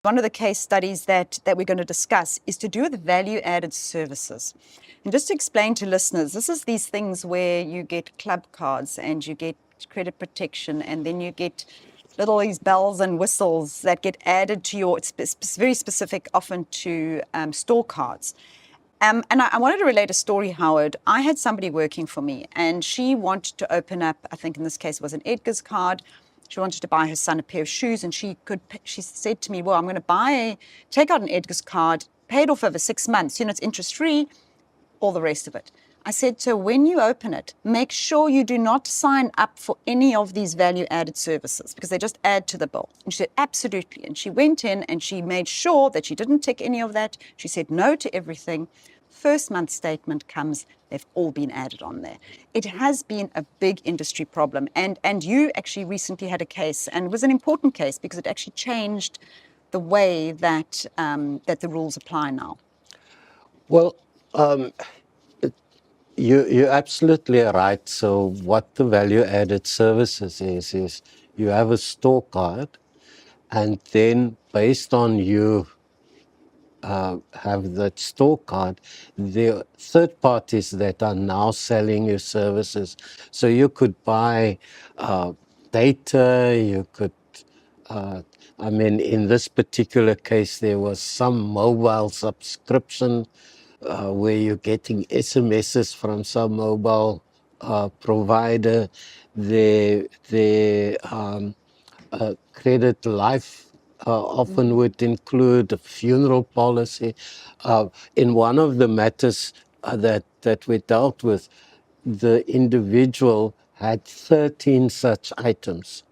One of the case studies that we're going to discuss is to do with value-added services. And just to explain to listeners, this is these things where you get club cards and you get credit protection, and then you get little these bells and whistles that get added to your, it's very specific often to store cards. And I wanted to relate a story, Howard. I had somebody working for me, and she wanted to open up, I think in this case it was an Edgar's card. She wanted to buy her son a pair of shoes, and she said to me, well, I'm going to take out an Edgar's card, pay it off over 6 months. It's interest free, all the rest of it. I said to her, when you open it, make sure you do not sign up for any of these value-added services because they just add to the bill. And she said, absolutely. And she went in and she made sure that she didn't tick any of that. She said no to everything. First month statement comes, they've all been added on there. It has been a big industry problem. And you actually recently had a case, and it was an important case because it actually changed the way that, that the rules apply now. Well, you're absolutely right. So what the value-added services is you have a store card, and then based on you have that store card, the third parties that are now selling you services. So you could buy data, you could, I mean, in this particular case, there was some mobile subscription where you're getting SMSs from some mobile provider. Their credit life often would include a funeral policy. In one of the matters that we dealt with, the individual had 13 such items,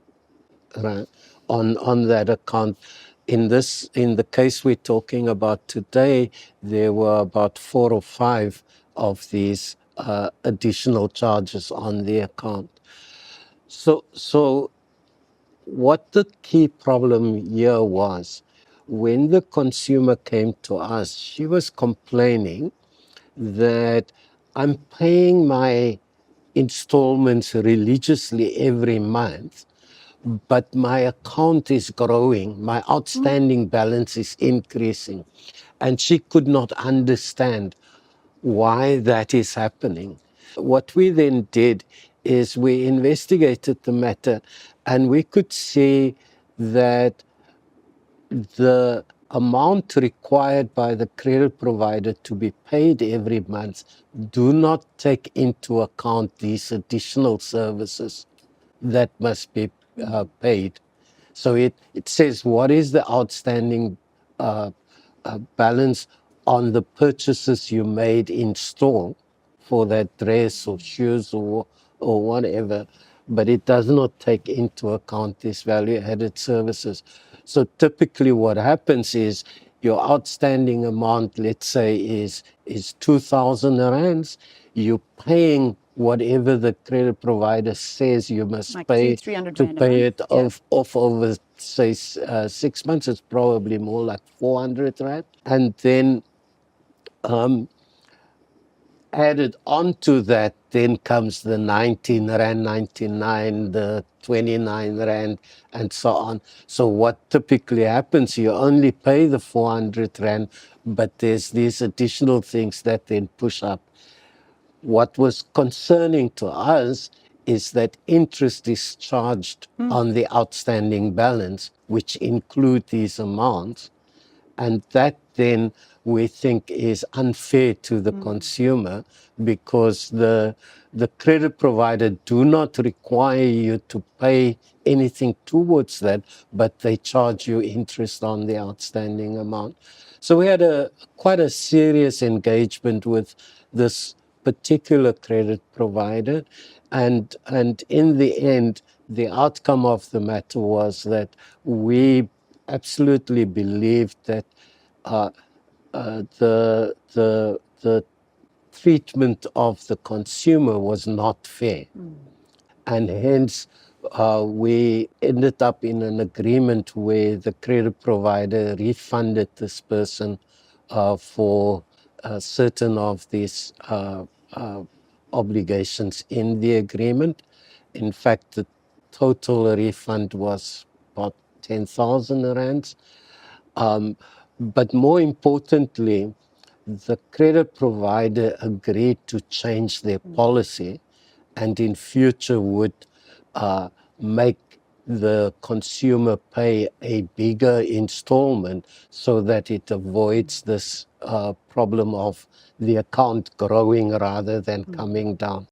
right, on that account. In the case we're talking about today, there were about 4 or 5 of these additional charges on the account. So what the key problem here was, when the consumer came to us, she was complaining that I'm paying my installments religiously every month, but my account is growing, my outstanding balance is increasing. And she could not understand why that is happening. What we then did is we investigated the matter, and we could see that the amount required by the credit provider to be paid every month do not take into account these additional services that must be paid. So it says what is the outstanding balance on the purchases you made in store for that dress or shoes or whatever, but it does not take into account these value-added services. So typically what happens is your outstanding amount, let's say, is 2,000 rands. You're paying whatever the credit provider says you must Like pay 300 to rand a pay month. it off over, say, 6 months. It's probably more like 400 rand. And then added onto that, then comes the 19 rand 99, the 29 rand, and so on. So what typically happens, you only pay the 400 rand, but there's these additional things that then push up. What was concerning to us is that interest is charged on the outstanding balance, which include these amounts. And that then we think is unfair to the consumer, because the credit provider do not require you to pay anything towards that, but they charge you interest on the outstanding amount. So we had quite a serious engagement with this particular credit provider, and in the end, the outcome of the matter was that we absolutely believed that the treatment of the consumer was not fair, and hence we ended up in an agreement where the credit provider refunded this person for certain of these obligations in the agreement. In fact, the total refund was about 10,000 rands. But more importantly, the credit provider agreed to change their policy and in future would make the consumer pay a bigger installment so that it avoids this problem of the account growing rather than coming down.